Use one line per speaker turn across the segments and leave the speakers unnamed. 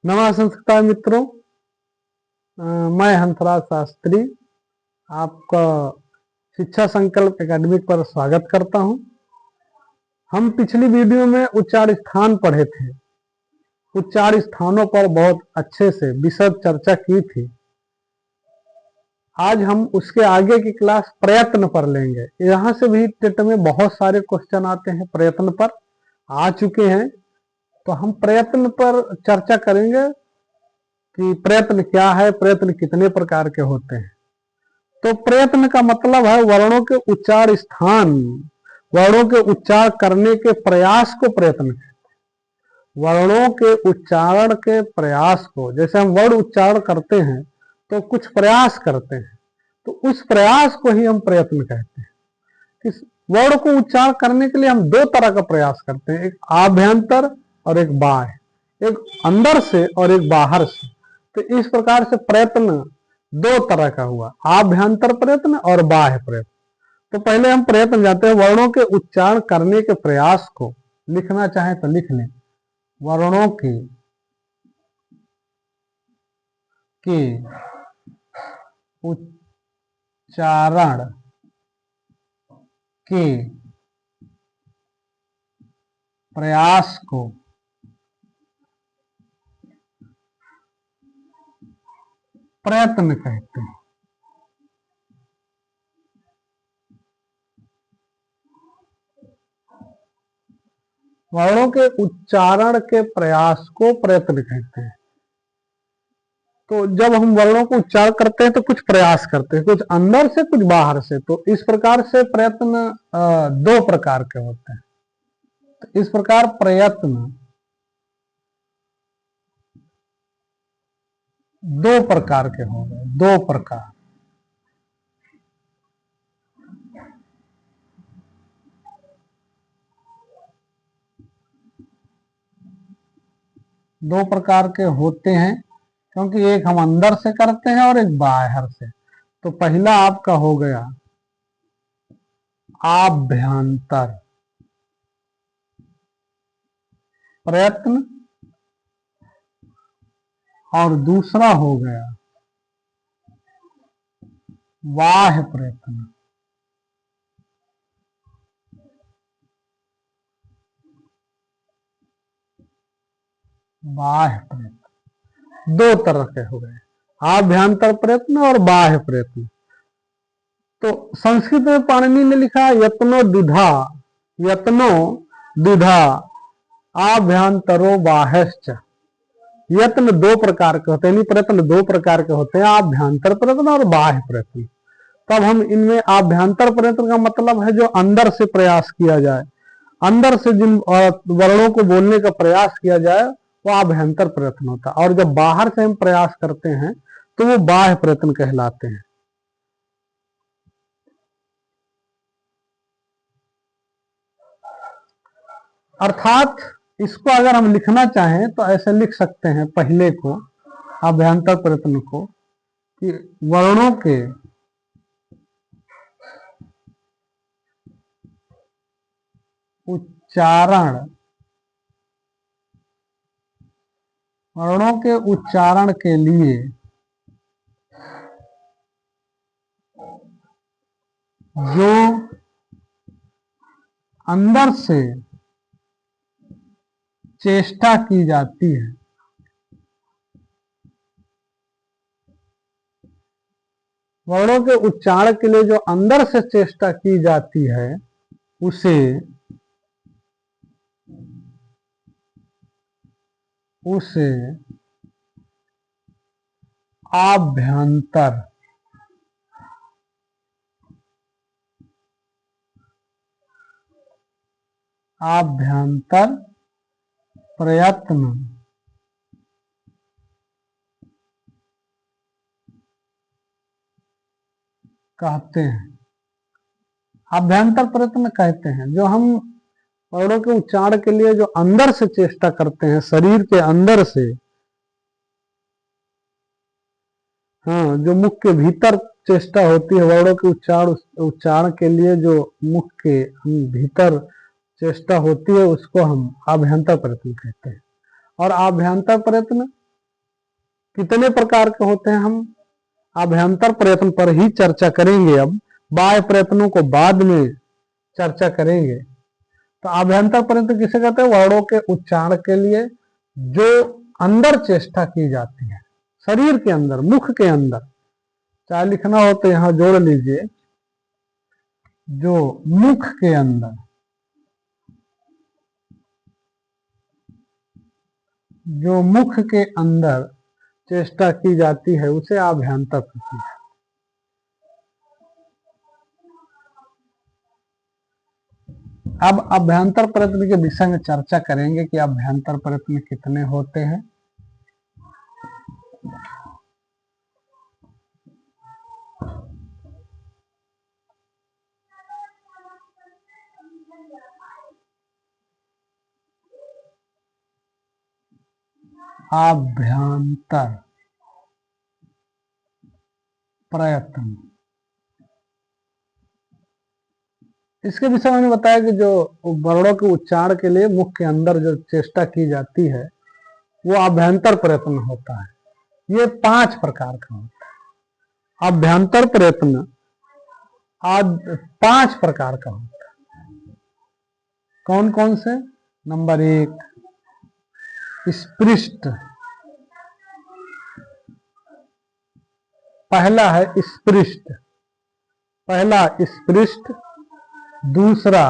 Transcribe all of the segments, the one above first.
नमस्कार मित्रों। मैं हंसराज शास्त्री आपका शिक्षा संकल्प एकेडमिक पर स्वागत करता हूं। हम पिछली वीडियो में उच्चार स्थान पढ़े थे। उच्चार स्थानों पर बहुत अच्छे से विशद चर्चा की थी। आज हम उसके आगे की क्लास प्रयत्न पर लेंगे। यहाँ से भी टेट में बहुत सारे क्वेश्चन आते हैं, प्रयत्न पर आ चुके हैं, तो हम प्रयत्न पर चर्चा करेंगे कि प्रयत्न क्या है, प्रयत्न कितने प्रकार के होते हैं। तो प्रयत्न का मतलब है वर्णों के उच्चार स्थान, वर्णों के उच्चार करने के प्रयास को प्रयत्न कहते हैं। वर्णों के उच्चारण के प्रयास को, जैसे हम वर्ण उच्चारण करते हैं तो कुछ प्रयास करते हैं, तो उस प्रयास को ही हम प्रयत्न कहते हैं। इस वर्ण को उच्चारण करने के लिए हम दो तरह का प्रयास करते हैं, एक आभ्यंतर और एक बाह्य, एक अंदर से और एक बाहर से। तो इस प्रकार से प्रयत्न दो तरह का हुआ, आभ्यंतर प्रयत्न और बाह्य प्रयत्न। तो पहले हम प्रयत्न जानते हैं, वर्णों के उच्चारण करने के प्रयास को लिखना चाहे तो लिख लें। वर्णों के उच्चारण के प्रयास को प्रयत्न कहते हैं। वर्णों के उच्चारण के प्रयास को प्रयत्न कहते हैं। तो जब हम वर्णों को उच्चारण करते हैं तो कुछ प्रयास करते हैं, कुछ अंदर से कुछ बाहर से। तो इस प्रकार से प्रयत्न दो प्रकार के होते हैं। तो इस प्रकार प्रयत्न दो प्रकार के हो गए, दो प्रकार। दो प्रकार के होते हैं, क्योंकि एक हम अंदर से करते हैं और एक बाहर से। तो पहला आपका हो गया आभ्यंतर प्रयत्न और दूसरा हो गया बाह्य प्रयत्न। बाह्य प्रयत्न दो तरह के हो गए, आभ्यंतर प्रयत्न और बाह्य प्रयत्न। तो संस्कृत में पाणिनि ने लिखा यत्नो द्विधा, यत्नो द्विधा आभ्यंतरो बाह्यश्च। यत्न दो प्रकार के होते हैं, प्रयत्न दो प्रकार के होते हैं, आभ्यंतर प्रयत्न और बाह्य प्रयत्न। तब हम इनमें आभ्यंतर प्रयत्न का मतलब है जो अंदर से प्रयास किया जाए, अंदर से जिन वर्णों को बोलने का प्रयास किया जाए वो आभ्यंतर प्रयत्न होता है। और जब बाहर से हम प्रयास करते हैं तो वो बाह्य प्रयत्न कहलाते हैं। अर्थात इसको अगर हम लिखना चाहें तो ऐसे लिख सकते हैं, पहले को आभ्यंतर प्रयत्न को, कि वर्णों के उच्चारण, वर्णों के उच्चारण के लिए जो अंदर से चेष्टा की जाती है, वर्णों के उच्चारण के लिए जो अंदर से चेष्टा की जाती है उसे आभ्यंतर प्रयत्न कहते हैं। आभ्यंतर प्रयत्न कहते हैं जो हम वर्णों के उच्चारण के लिए जो अंदर से चेष्टा करते हैं, शरीर के अंदर से, हाँ, जो मुख के भीतर चेष्टा होती है, वर्णों के उच्चारण के लिए जो मुख के भीतर चेष्टा होती है उसको हम आभ्यंतर प्रयत्न कहते हैं। और आभ्यंतर प्रयत्न कितने प्रकार के होते हैं, हम अभ्यंतर प्रयत्न पर ही चर्चा करेंगे। अब बाह्य प्रयत्नों को बाद में चर्चा करेंगे। तो अभ्यंतर प्रयत्न किसे कहते हैं? वर्णों के उच्चारण के लिए जो अंदर चेष्टा की जाती है, शरीर के अंदर, मुख के अंदर। चाहे लिखना हो तो यहां जोड़ लीजिए, जो मुख के अंदर, जो मुख के अंदर चेष्टा की जाती है उसे अभ्यंतर प्रयत्न है। अब अभ्यंतर प्रयत्न के विषय में चर्चा करेंगे कि अभ्यंतर प्रयत्न कितने होते हैं। अभ्यंतर प्रयत्न, इसके विषय में बताया कि जो वर्णों के उच्चारण के लिए मुख के अंदर जो चेष्टा की जाती है वो अभ्यंतर प्रयत्न होता है। ये 5 प्रकार का होता है। अभ्यंतर प्रयत्न आज 5 प्रकार का होता है। कौन कौन से? नंबर 1, स्पृष्ट। पहला है स्पृष्ट, पहला स्पृष्ट। दूसरा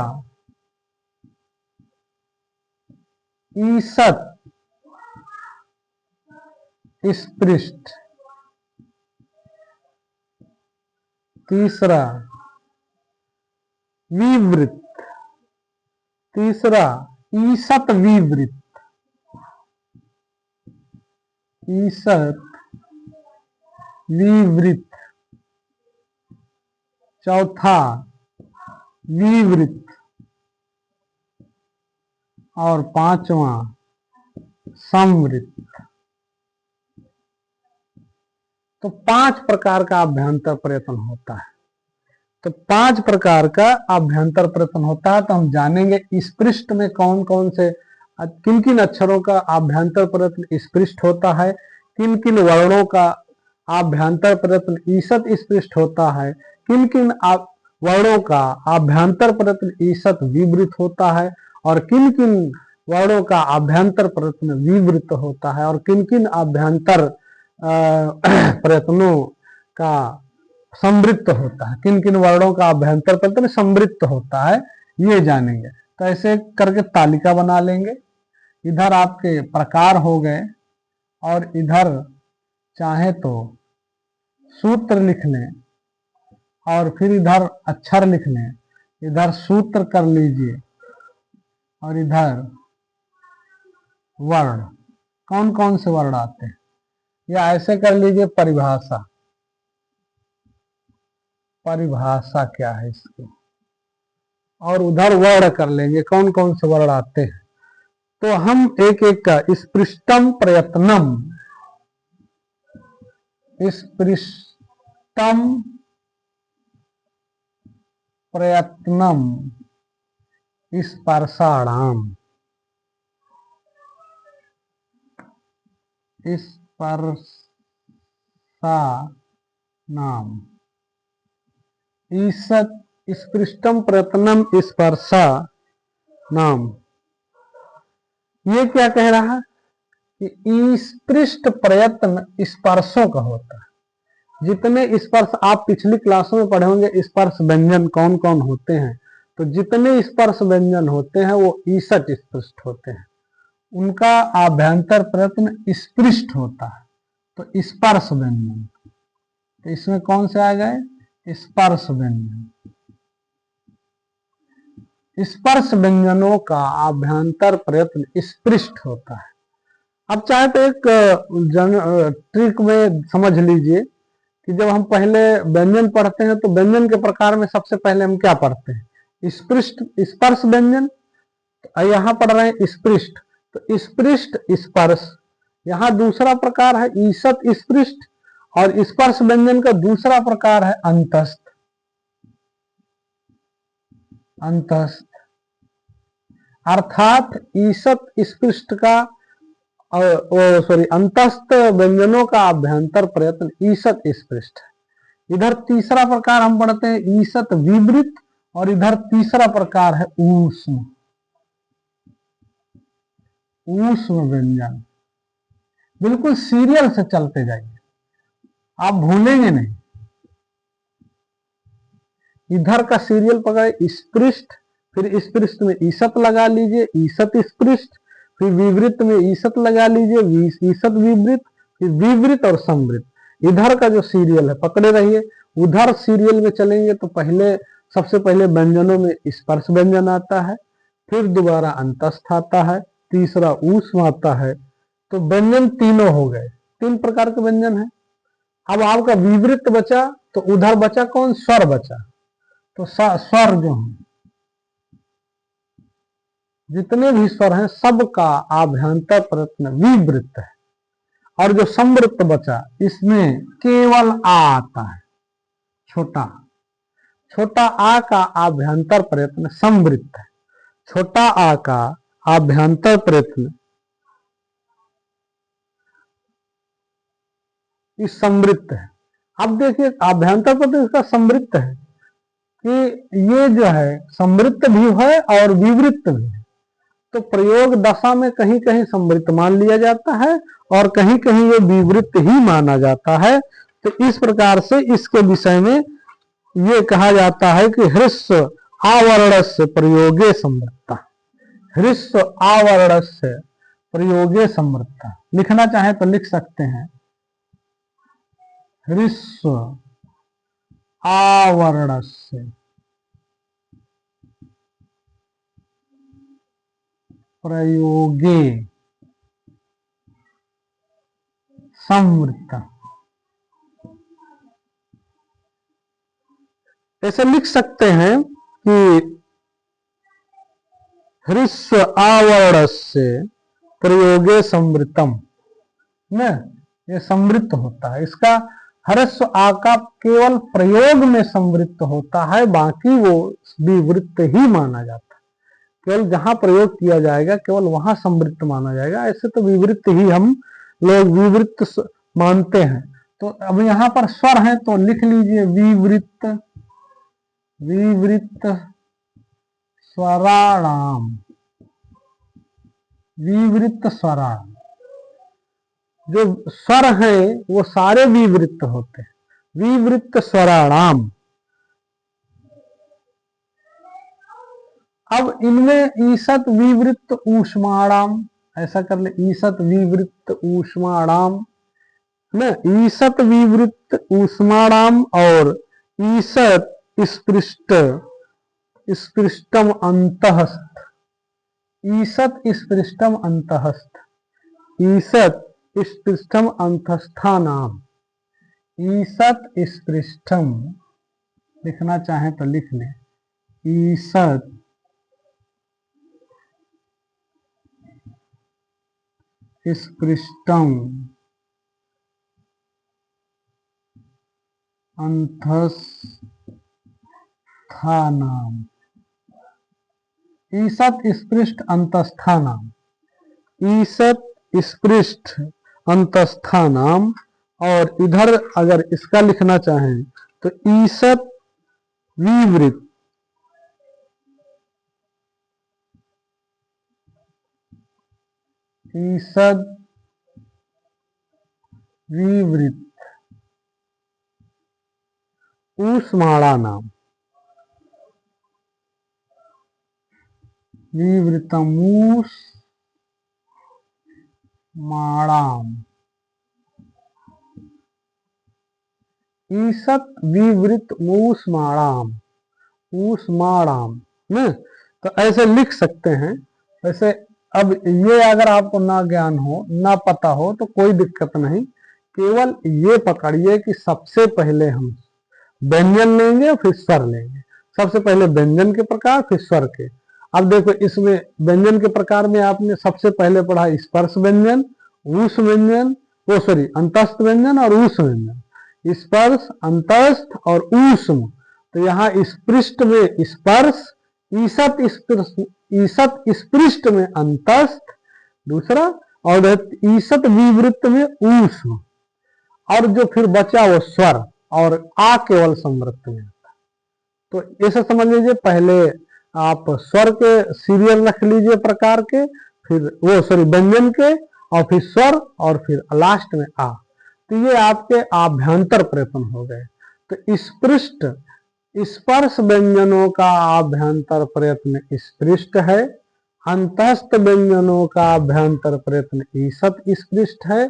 ईषत् स्पृष्ट। तीसरा विवृत, तीसरा ईषत् विवृत, ईषत् विवृत। चौथा विवृत और 5वां संवृत। तो 5 प्रकार का अभ्यंतर प्रयत्न होता है। तो 5 प्रकार का अभ्यंतर प्रयत्न होता है। तो हम जानेंगे स्पृष्ट में कौन कौन से, किन किन अक्षरों का अभ्यंतर प्रयत्न स्पृष्ट होता है, किन किन वर्णों का अभ्यंतर प्रयत्न ईषत् स्पृष्ट होता है, किन किन वर्णों का अभ्यंतर प्रयत्न ईषत् विवृत होता है, और किन किन वर्णों का अभ्यंतर प्रयत्न विवृत होता है, और किन किन अभ्यंतर प्रयत्नों का समृद्ध होता है, किन किन वर्णों का अभ्यंतर प्रयत्न समृद्ध होता है, ये जानेंगे। तो ऐसे करके तालिका बना लेंगे। इधर आपके प्रकार हो गए, और इधर चाहे तो सूत्र लिख लें, और फिर इधर अक्षर लिख लें। इधर सूत्र कर लीजिए, और इधर वर्ण, कौन कौन से वर्ण आते हैं, या ऐसे कर लीजिए परिभाषा, परिभाषा क्या है इसकी, और उधर वर्ण कर लेंगे कौन कौन से वर्ण आते हैं। तो हम एक एक का स्पृष्टम प्रयत्नम, स्पृष्टम प्रयत्नम स्पर्शाणाम, स्पर्शानाम, ईषत् स्पृष्टम प्रयत्नम स्पर्शा नाम। ये क्या कह रहा है कि स्पृष्ट प्रयत्न स्पर्शों का होता है। जितने स्पर्श आप पिछली क्लासों में पढ़े होंगे, स्पर्श व्यंजन कौन कौन होते हैं, तो जितने स्पर्श व्यंजन होते हैं वो ईषत् स्पृष्ट होते हैं, उनका आभ्यंतर प्रयत्न स्पृष्ट होता है। तो स्पर्श व्यंजन, तो इसमें कौन से आ गए? स्पर्श व्यंजन। स्पर्श व्यंजनों का आभ्यंतर प्रयत्न स्पृष्ट होता है। अब चाहे तो एक ट्रिक में समझ लीजिए कि जब हम पहले व्यंजन पढ़ते हैं तो व्यंजन के प्रकार में सबसे पहले हम क्या पढ़ते हैं? स्पृष्ट, स्पर्श व्यंजन। यहां पढ़ रहे हैं स्पृष्ट, तो स्पृष्ट स्पर्श। यहां दूसरा प्रकार है ईषत् स्पृष्ट, और स्पर्श व्यंजन का दूसरा प्रकार है अंतस्थ। अंतस्थ अर्थात ईषत् स्पृष्ट का और वो सॉरी अंतस्थ व्यंजनों का अभ्यंतर प्रयत्न ईसत स्पृष्ट है। इधर तीसरा प्रकार हम पढ़ते हैं ईसत विवृत, और इधर तीसरा प्रकार है ऊष्म। ऊष्म व्यंजन बिल्कुल सीरियल से चलते जाइए, आप भूलेंगे नहीं। इधर का सीरियल पकड़े स्पृष्ट, फिर स्पृष्ट में ईसत लगा लीजिए, ईसत स्पृष्ट, फिर विवृत में ईसत लगा लीजिए, ईसत विवृत, फिर विवृत और संवृत। इधर का जो सीरियल है पकड़े रहिए। उधर सीरियल में चलेंगे तो पहले सबसे पहले व्यंजनों में स्पर्श व्यंजन आता है, फिर दोबारा अंतस्थ आता है, तीसरा ऊष्म आता है। तो व्यंजन तीनों हो गए, तीन प्रकार के व्यंजन है। अब आपका विवृत बचा, तो उधर बचा कौन? स्वर बचा। तो स्वर जो है, जितने भी स्वर हैं सबका आभ्यंतर प्रयत्न विवृत है। और जो संवृत बचा इसमें केवल आ आता है, छोटा छोटा आ का आभ्यंतर प्रयत्न संवृत है। छोटा आ का आभ्यंतर प्रयत्न इस संवृत्त है। अब देखिए आभ्यंतर प्रयत्न इसका संवृत्त है कि ये जो है संवृत्त भी है और विवृत्त भी है। तो प्रयोग दशा में कहीं कहीं संवृत्त मान लिया जाता है और कहीं कहीं ये विवृत्त ही माना जाता है। तो इस प्रकार से इसके विषय में ये कहा जाता है कि ह्रस्व आवरणस्य प्रयोगे संवृत्ता। ह्रस्व आवरणस्य प्रयोगे संवृत्ता लिखना चाहे तो लिख सकते हैं। ह्रस्व आवरणस्य प्रयोगे संवृत्ता, ऐसे लिख सकते हैं कि ह्रस्व आवरणस्य प्रयोगे संवृत्तम न, ये संवृत्त होता है। इसका ह्रस्व आ का केवल प्रयोग में संवृत्त होता है, बाकी वो विवृत्त ही माना जाता है। केवल जहां प्रयोग किया जाएगा केवल वहां संवृत्त माना जाएगा। ऐसे तो विवृत्त ही हम लोग विवृत्त मानते हैं। तो अब यहां पर स्वर है तो लिख लीजिए विवृत्त, विवृत्त स्वराणाम, विवृत्त स्वराणाम। जो स्वर है वो सारे विवृत्त होते हैं, विवृत्त स्वराणाम। अब इनमें ईसत विवृत्त ऊष्माणाम, ऐसा कर ले, ईसत विवृत्त ऊष्माणाम न, ईसत विवृत्त ऊष्माणाम और ईसत स्पृष्ट स्पृष्टम अंतःस्थ, ईसत स्पृष्टम अंतःस्थ, ईसत स्पृष्टम अंतस्थानाम। ईसत स्पृष्टम लिखना चाहे तो लिख ले, ईसत स्पृष्टम अंतस्थानाम, ईसत स्पृष्ट अंतस्थानाम, ईसत स्पृष्ट अंतस्थानाम। और इधर अगर इसका लिखना चाहें तो ईसत विवृत्त, ईसत विवृत्त ऊष्माणानाम, विवृतमूष्माणाम, ईसत विवृत ऊष्माणाम, ऊष्माणाम न, तो ऐसे लिख सकते हैं। वैसे अब ये अगर आपको ना ज्ञान हो ना पता हो तो कोई दिक्कत नहीं, केवल ये पकड़िए कि सबसे पहले हम व्यंजन लेंगे फिर स्वर लेंगे। सबसे पहले व्यंजन के प्रकार फिर स्वर के। अब देखो इसमें व्यंजन के प्रकार में आपने सबसे पहले पढ़ा स्पर्श व्यंजन, ऊष्म व्यंजन, वो सॉरी अंतस्थ व्यंजन और ऊष्म व्यंजन। स्पर्श, अंतस्थ और ऊष्म। तो यहाँ स्पृष्ट में स्पर्श, ईसत स्पृष्ट में अंतस्थ दूसरा, और ईसत विवृत्त में ऊष्म, और जो फिर बचा वो स्वर, और आ केवल संवृत्त में। तो ऐसे समझ लीजिए, पहले आप स्वर के सीरियल रख लीजिए प्रकार के, फिर वो सॉरी व्यंजन के, और फिर स्वर, और फिर लास्ट में आ। तो ये आपके आभ्यंतर प्रयत्न हो गए। तो स्पृष्ट स्पर्श व्यंजनों का आभ्यंतर प्रयत्न स्पृष्ट है, अंतस्थ व्यंजनों का आभ्यंतर प्रयत्न ईसत स्पृष्ट है,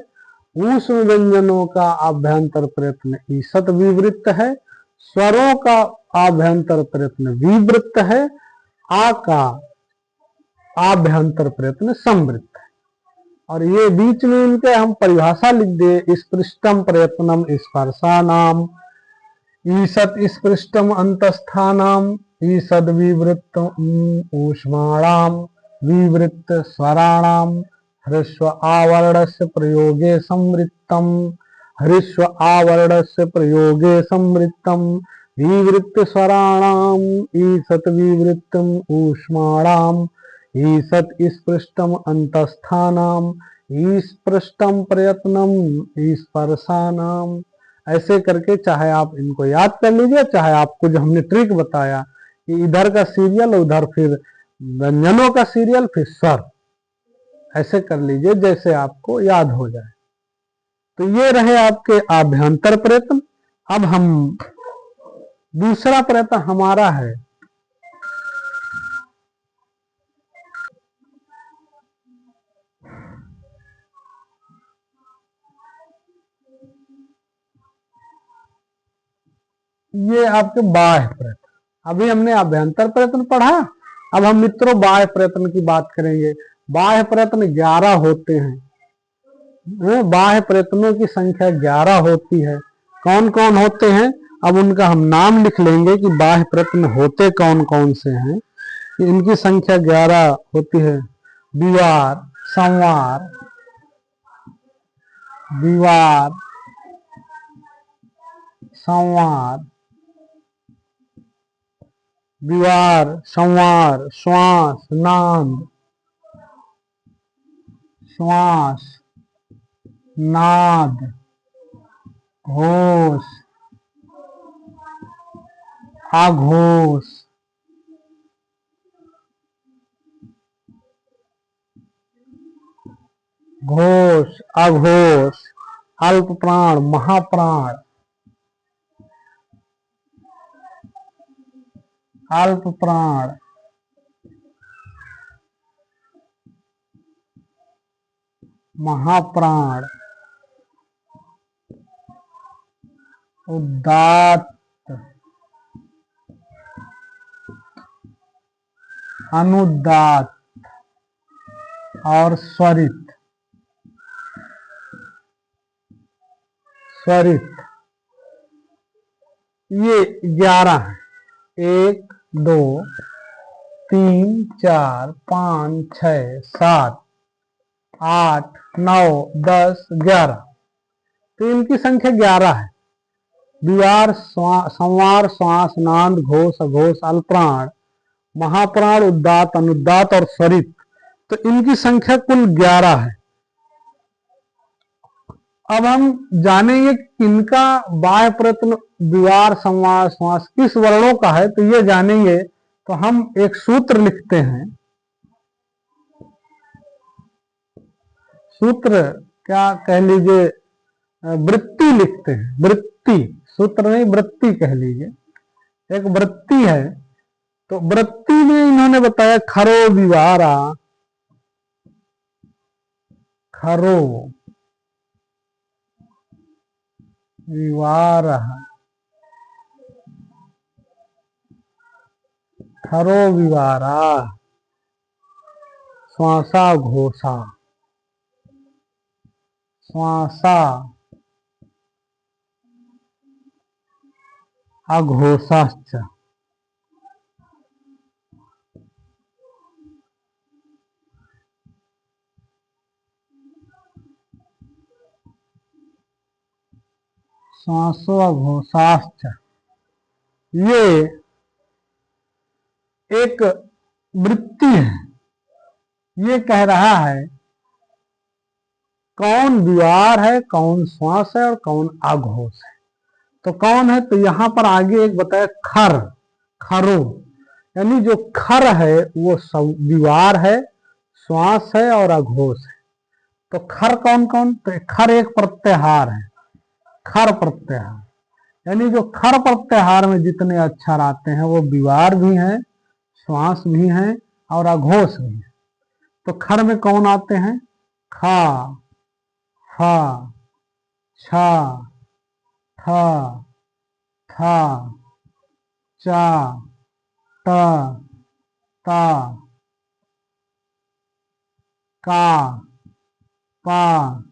ऊष्म व्यंजनों का आभ्यंतर प्रयत्न ईसत विवृत्त है, स्वरों का आभ्यंतर प्रयत्न विवृत्त है, आ का आभ्यंतर प्रयत्न संवृत्त है। और ये बीच में इनके हम परिभाषा लिख दे, स्पृष्टम प्रयत्नम स्पर्शानाम, ईसत स्पृष्टम अंतस्थानाम, ईसद विवृत्त ऊष्माणाम, विवृत्त स्वराणाम, ह्रस्व आवरणस्य प्रयोगे संवृत्तम, ह्रस्व आवरणस्य प्रयोगे संवृत्तम, विवृत्त स्वराणाम, ईसत विवृत्तम ऊष्माणाम, ईसत स्पृष्टम अंतस्थानाम, ईस्पृष्टम प्रयत्नम स्पर्शानाम। ऐसे करके चाहे आप इनको याद कर लीजिए, चाहे आपको जो हमने ट्रिक बताया कि इधर का सीरियल, उधर फिर व्यंजनों का सीरियल, फिर स्वर, ऐसे कर लीजिए जैसे आपको याद हो जाए। तो ये रहे आपके आभ्यंतर प्रयत्न। अब हम दूसरा प्रयत्न हमारा है ये आपके बाह्य प्रयत्न। अभी हमने अभ्यंतर प्रयत्न पढ़ा, अब हम मित्रों बाह्य प्रयत्न की बात करेंगे। बाह्य प्रयत्न 11 होते हैं। बाह्य प्रयत्नों की संख्या 11 होती है। कौन कौन होते हैं, अब उनका हम नाम लिख लेंगे कि बाह्य प्रयत्न होते कौन कौन से हैं। इनकी संख्या 11 होती है। विवार, संवार, विवार, संवार, विवार, संवार, श्वास, नाद, श्वास, नाद, घोष, आघोष, घोष, अघोष, अल्प प्राण, महाप्राण, अल्प प्राण, महाप्राण, उदात्त, अनुदात्त और स्वरित। स्वरित ये 11 है। 1, 2, 3, 4, 5, 6, 7, 8, 9, 10, 11। तो इनकी संख्या 11 है। विवार, संवार, श्वास, नाद, घोष, अघोष, अल्पप्राण, महाप्राण, उदात्त, अनुदात्त और स्वरित। तो इनकी संख्या कुल 11 है। अब हम जानेंगे इनका बाह्य प्रयत्न विवार, संवार, श्वास किस वर्णों का है, तो ये जानेंगे। तो हम एक सूत्र लिखते हैं। सूत्र क्या कह लीजिए, वृत्ति लिखते हैं। वृत्ति, सूत्र नहीं, वृत्ति कह लीजिए। एक वृत्ति है। तो वृत्ति में इन्होंने बताया खरो विवारा, खरो विवार, खरो विवारा, श्वासा घोषा, श्वासा अघोषाश्च। श्वासो अघोषाश्च, ये एक वृत्ति है। ये कह रहा है कौन विवार है, कौन श्वास है और कौन अघोष है। तो कौन है, तो यहां पर आगे एक बताया खर, खरो, यानी जो खर है वो विवार है, श्वास है और अघोष है। तो खर कौन कौन, तो खर एक प्रत्याहार है, खर प्रत्याहार, यानी जो खर प्रत्याहार में जितने अक्षर आते हैं वो विवार भी हैं, श्वास भी हैं और अघोष भी है। तो खर में कौन आते हैं, खा, फा, छा, ठा, था, चा, टा, ता, का, पा,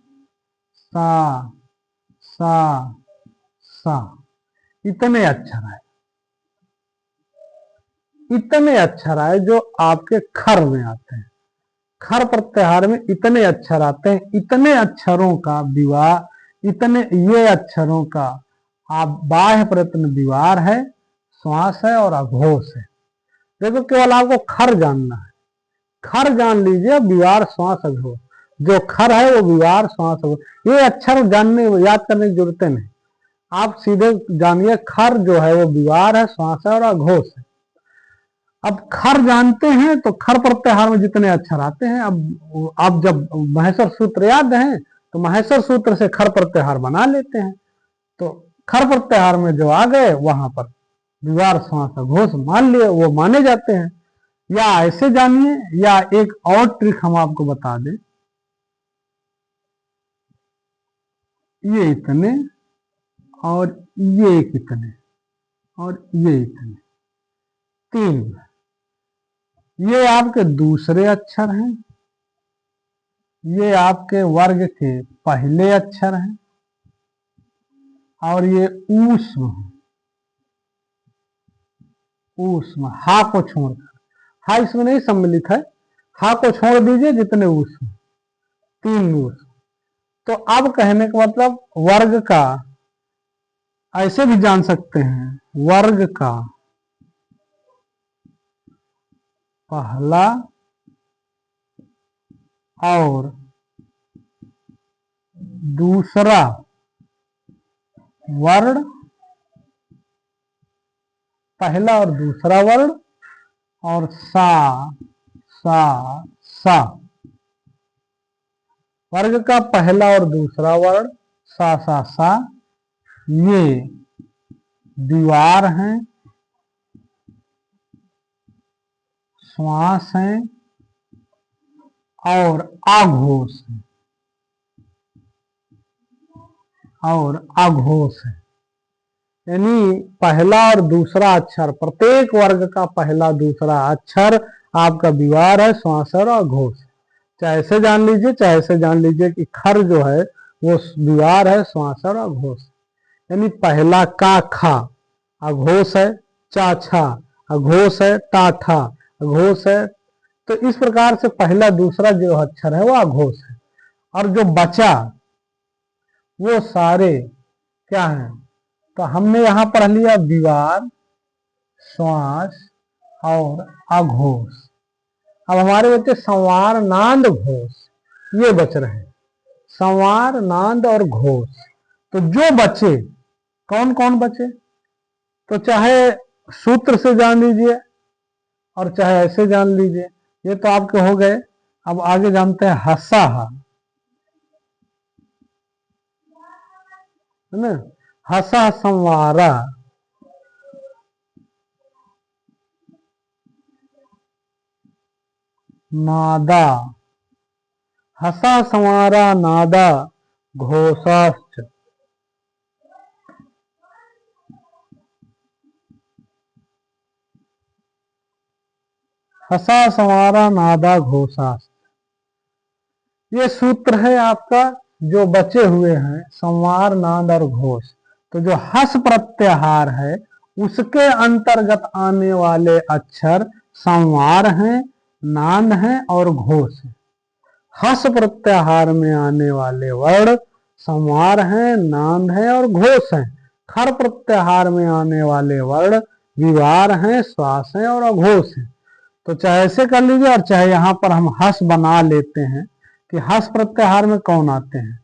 सा, सा। इतने अक्षर है, इतने अक्षर आए जो आपके खर में आते हैं। खर प्रत्याहार में इतने अक्षर आते हैं, इतने अक्षरों का विवाह, इतने ये अक्षरों का आप बाह्य प्रयत्न विवार है, श्वास है और अघोष है। देखो केवल आपको खर जानना है, खर जान लीजिए, विवार श्वास अघोष। जो खर है वो विवार श्वास अघोष, ये अक्षर जानने याद करने की जरूरत नहीं, आप सीधे जानिए खर जो है वो विवार है, श्वास है और अघोष है। अब खर जानते हैं तो खर प्रत्याहार में जितने अक्षर आते हैं, अब आप जब महेश्वर सूत्र याद है तो महेश्वर सूत्र से खर प्रत्याहार बना लेते हैं। तो खर प्रत्याहार में जो आ गए वहां पर विवार श्वास अघोष मान लिए, वो माने जाते हैं। या ऐसे जानिए, या एक और ट्रिक हम आपको बता दें, ये इतने और ये कितने और ये इतने, तीन, ये आपके दूसरे अक्षर हैं, ये आपके वर्ग के पहले अक्षर हैं और ये ऊष्म, ऊष्म हा को छोड़कर, हा इसमें नहीं सम्मिलित है, हा को छोड़ दीजिए, जितने ऊष्म, तीन ऊष्म। तो अब कहने का मतलब वर्ग का ऐसे भी जान सकते हैं, वर्ग का पहला और दूसरा वर्ण, पहला और दूसरा वर्ण और सा सा सा, वर्ग का पहला और दूसरा वर्ण सा सा सा, ये विवार हैं, श्वास हैं और अघोष है, और अघोष है। यानी पहला और दूसरा अक्षर, प्रत्येक वर्ग का पहला दूसरा अक्षर आपका विवार है, श्वास और अघोष। चाहे ऐसे जान लीजिए, चाहे ऐसे जान लीजिए कि खर जो है वो विवार है, श्वास और अघोष। यानी पहला का खा अघोष है, चा छा अघोष है, टा ठा अघोष है। तो इस प्रकार से पहला दूसरा जो अक्षर है वो अघोष है, और जो बचा वो सारे क्या है, तो हमने यहां पढ़ लिया विवार, श्वास और अघोष। अब हमारे बच्चे संवार, नांद, घोष, ये बच रहे, संवार, नांद और घोष। तो जो बचे, कौन कौन बचे, तो चाहे सूत्र से जान लीजिए और चाहे ऐसे जान लीजिए, ये तो आपके हो गए। अब आगे जानते हैं हसा, है ना, हसा संवारा, नादा, हसा संवारा नादा घोषाश्च। हसा संवारा नादा घोषाश्च, ये सूत्र है आपका। जो बचे हुए हैं संवार, नाद और घोष, तो जो हस प्रत्याहार है उसके अंतर्गत आने वाले अक्षर संवार हैं, नाद हैं और घोष है। हस प्रत्याहार में आने वाले वर्ण संवार हैं, नाद हैं और घोष हैं। खर प्रत्याहार में आने वाले वर्ण विवार हैं, श्वास हैं और अघोष हैं। तो चाहे ऐसे कर लीजिए और चाहे यहां पर हम हस बना लेते हैं, कि हस प्रत्याहार में कौन आते हैं,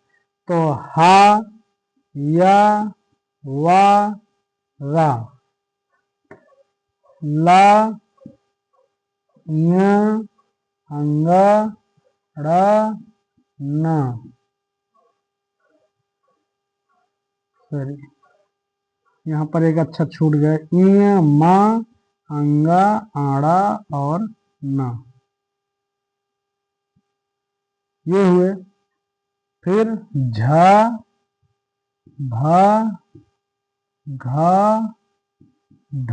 तो हा, या, वा, रा, ला, ञ, अंग, ड़, न। सॉरी, यहाँ पर एक अक्षर छूट गए, इ, म, अंग, आड़ा और न, ये हुए। फिर झ, भ, घ, ढ,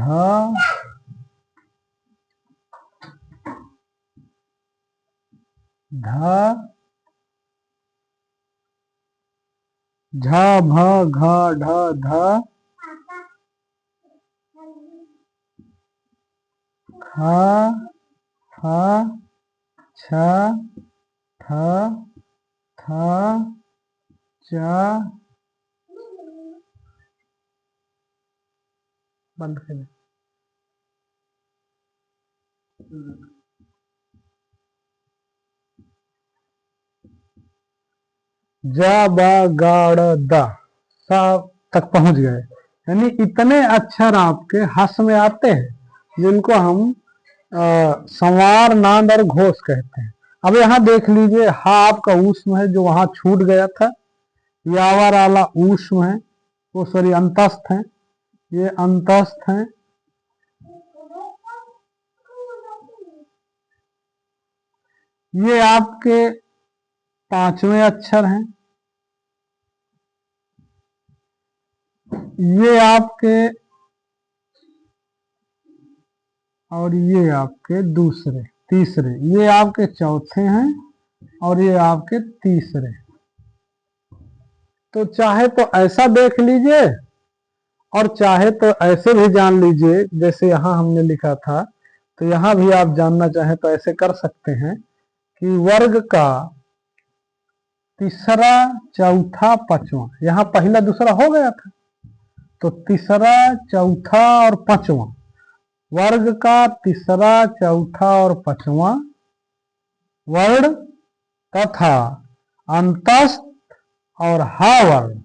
ध, झ, भ, घ, ढ, ध, ख, फ, छ, ठ, थ, च, बंद कर। ज, ब, ग, ड़, द सब तक पहुंच गए। यानी इतने अक्षर आपके हस में आते हैं जिनको हम संवार, नांद और घोष कहते हैं। अब यहाँ देख लीजिए, हा आपका ऊष्म है जो वहां छूट गया था, यावर आला ऊष्म है, वो सॉरी अंतस्थ है, ये अंतस्थ है। ये आपके पांचवें अक्षर हैं, ये आपके और ये आपके दूसरे, तीसरे, ये आपके चौथे हैं और ये आपके तीसरे। तो चाहे तो ऐसा देख लीजिए और चाहे तो ऐसे भी जान लीजिए, जैसे यहां हमने लिखा था, तो यहां भी आप जानना चाहें तो ऐसे कर सकते हैं कि वर्ग का तीसरा, चौथा, पांचवा, यहां पहला दूसरा हो गया था, तो तीसरा, चौथा और पांचवा, वर्ग का तीसरा, चौथा और पांचवा वर्ण तथा अंतस्थ और हा वर्ण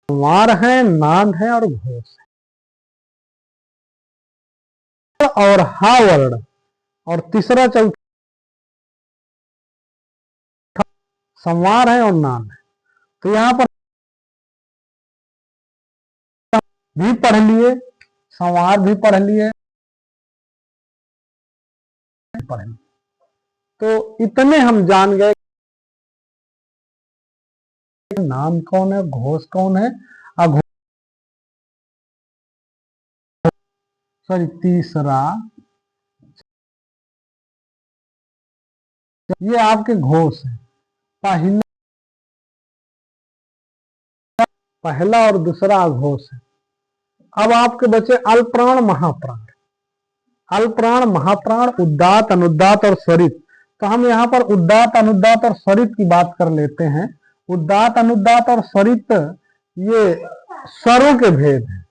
संवार है, नांद है और घोष है। और हा वर्ण और तीसरा, चौथा संवार है और नांद है। तो यहां पर भी पढ़ लिए, संवार भी पढ़ लिए, पढ़ लिए। तो इतने हम जान गए नाम कौन है, घोष कौन है, सॉरी तीसरा, ये आपके घोष है, पहला पहला और दूसरा अघोष है। अब आपके बचे अल्पप्राण, महाप्राण। अल्पप्राण, महाप्राण, उदात्त, अनुदात्त और स्वरित। तो हम यहाँ पर उदात्त, अनुदात्त और स्वरित की बात कर लेते हैं। उदात्त, अनुदात्त और स्वरित ये स्वरों के भेद हैं।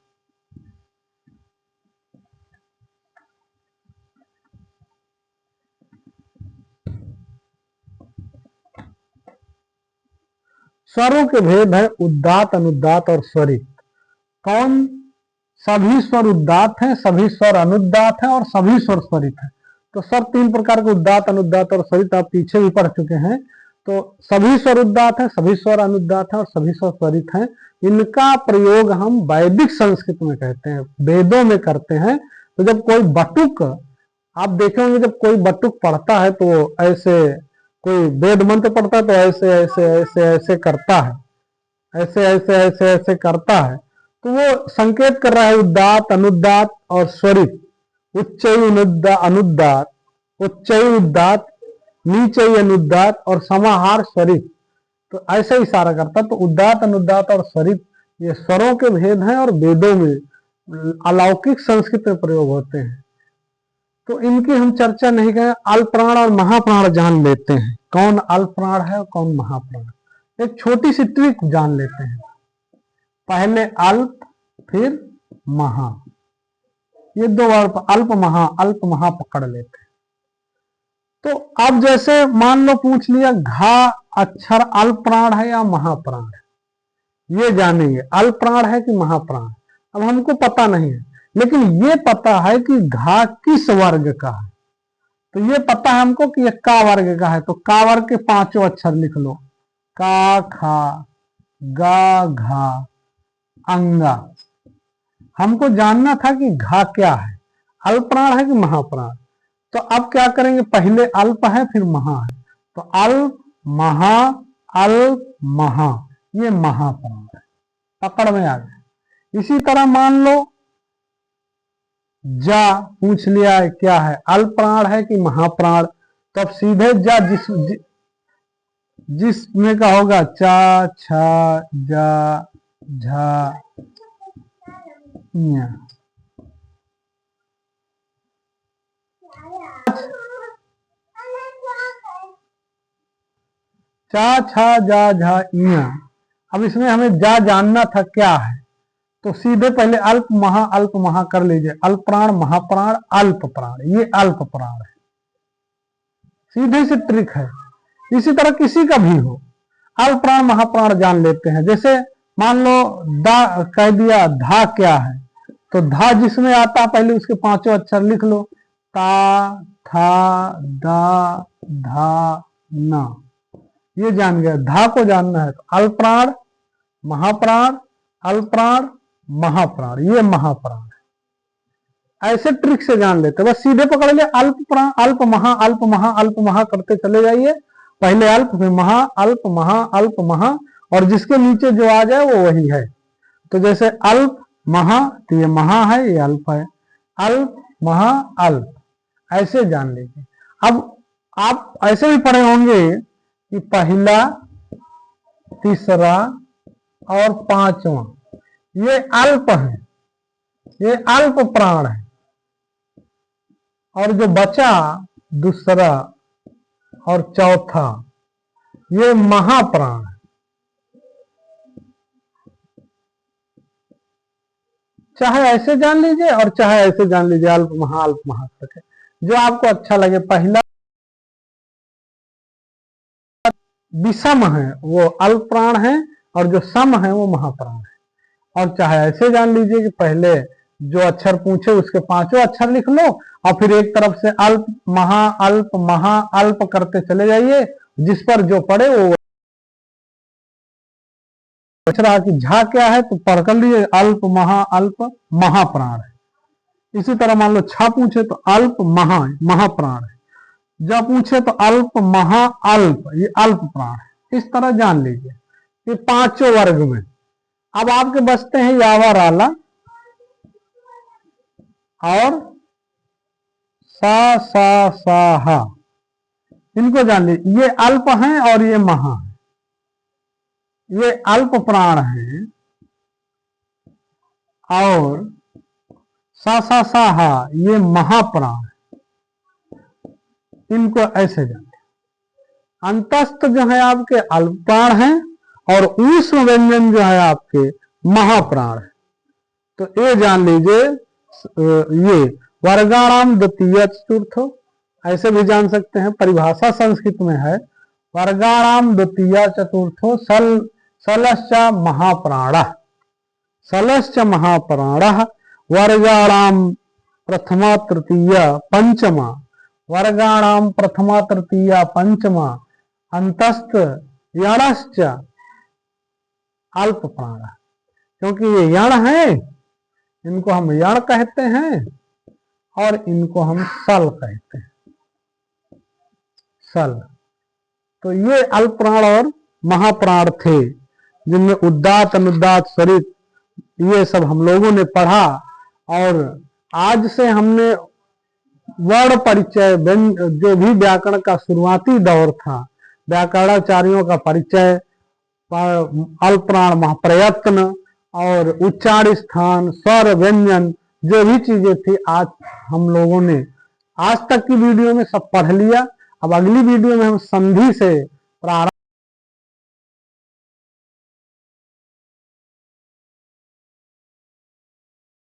स्वरों के भेद है उदात्त, अनुदात्त और स्वरित। कौन? सभी स्वर उदात्त हैं, सभी स्वर अनुदात्त हैं और सभी स्वर स्वरित हैं। तो सर तीन प्रकार के उदात्त, अनुदात्त और स्वरित आप पीछे भी पढ़ चुके हैं। तो सभी स्वर उदात्त हैं, सभी स्वर अनुदात्त हैं और सभी स्वर स्वरित हैं। इनका प्रयोग हम वैदिक संस्कृत में कहते हैं, वेदों में करते हैं। तो जब कोई बटुक, आप देखेंगे जब कोई बटुक पढ़ता है तो ऐसे, कोई वेद मंत्र पढ़ता है तो ऐसे ऐसे ऐसे ऐसे करता है, ऐसे ऐसे ऐसे ऐसे करता है, तो वो संकेत कर रहा है उदात्त, अनुदात्त और स्वरित। उच्चई अनुदात्त, उच्चई उदात्त, नीचई अनुदात्त और समाहार स्वरित। तो ऐसे इशारा करता। तो उदात्त, अनुदात्त और स्वरित ये स्वरों के भेद हैं और वेदों में अलौकिक संस्कृत में प्रयोग होते हैं। तो इनकी हम चर्चा नहीं करें, अल्पप्राण और महाप्राण जान लेते हैं, कौन अल्पप्राण है और कौन महाप्राण। एक छोटी सी ट्रिक जान लेते हैं, पहले अल्प फिर महा, ये दो वर्ड अल्प महा पकड़ लेते हैं। तो अब जैसे मान लो पूछ लिया घा अक्षर अल्प प्राण है या महाप्राण है, ये जानेंगे अल्प प्राण है कि महाप्राण। अब हमको पता नहीं है, लेकिन ये पता है कि घा किस वर्ग का है। तो ये पता है हमको कि ये का वर्ग का है, तो का वर्ग के 5 अक्षर लिख लो, का खा गा घा अंगा। हमको जानना था कि घा क्या है, अल्प प्राण है कि महाप्राण। तो अब क्या करेंगे, पहले अल्प है फिर महा है, तो अल्प महा, ये महाप्राण है, पकड़ में आ गया। इसी तरह मान लो जा पूछ लिया है क्या है, अल्प प्राण है कि महाप्राण। तो अब सीधे जा जिसमें का होगा चा छा जा झा न्या। चा छा जा झा इया। अब इसमें हमें जा जानना था क्या है, तो सीधे पहले अल्प महा कर लीजिए, अल्प प्राण महाप्राण अल्प प्राण, ये अल्प प्राण है, सीधे से ट्रिक है। इसी तरह किसी का भी हो, अल्प प्राण महाप्राण जान लेते हैं। जैसे मान लो दा कह दिया, धा क्या है, तो धा जिसमें आता पहले उसके 5 अक्षर लिख लो, ता था दा धा ना, ये जान गया। धा को जानना है तो अल्प प्राण महाप्राण अल्प प्राण महाप्राण, ये महाप्राण है। ऐसे ट्रिक से जान लेते, बस सीधे पकड़ लिया अल्प प्राण अल्प महा करते चले जाइए, पहले अल्प फिर महा अल्प महा, और जिसके नीचे जो आ जाए वो वही है। तो जैसे अल्प महा, तो ये महा है, ये अल्प है, अल्प महा अल्प, ऐसे जान लीजिए। अब आप ऐसे भी पढ़े होंगे कि पहला तीसरा और 5वां ये अल्प है, ये अल्प प्राण है, और जो बचा दूसरा और चौथा ये महाप्राण है। चाहे ऐसे जान लीजिए और चाहे ऐसे जान लीजिए, अल्प महा करके, जो आपको अच्छा लगे। पहला विषम है वो अल्प प्राण है, और जो सम है वो महाप्राण है। और चाहे ऐसे जान लीजिए कि पहले जो अक्षर पूछे उसके 5 अक्षर लिख लो, और फिर एक तरफ से अल्प महा अल्प करते चले जाइए, जिस पर जो पड़े वो पूछ रहा कि झा क्या है, तो पढ़ कर लिए अल्प महाप्राण है। इसी तरह मान लो छा पूछे तो अल्प महाप्राण है, जब पूछे तो अल्प महा अल्प, ये अल्प प्राण है। इस तरह जान लीजिए ये 5 वर्ग में। अब आपके बचते हैं यावा राला और सा हा, इनको जान लीजिए। ये अल्प हैं और ये महा है, ये अल्प प्राण है, और सा हा ये महाप्राण है। इनको ऐसे जान। अंतस्थ जो है आपके अल्प प्राण है, और ऊष्म व्यंजन जो है आपके महाप्राण है। तो ये जान लीजिए, ये वर्गाणाम द्वितीय चतुर्थो, ऐसे भी जान सकते हैं, परिभाषा संस्कृत में है, वर्गाणाम द्वितीय चतुर्थो सलश्च महाप्राण, सलश्च महाप्राण, वर्गाणाम प्रथमा तृतीय पंचमा, वर्गाणाम प्रथमा तृतीय पंचमा, अंतस्थ यणश्च अल्प प्राण। क्योंकि ये यण है, इनको हम यण कहते हैं, और इनको हम सल कहते हैं, सल। तो ये अल्प प्राण और महाप्राण थे, जिनमें उदात्त अनुदात्त स्वरित ये सब हम लोगों ने पढ़ा। और आज से हमने वर्ण परिचय, जो भी व्याकरण का शुरुआती दौर था, व्याकरणाचार्यों का परिचय, अल्प प्राण महाप्रयत्न और उच्चार स्थान, स्वर व्यंजन, जो भी चीजें थी, आज हम लोगों ने आज तक की वीडियो में सब पढ़ लिया। अब अगली वीडियो में हम संधि से प्रारंभ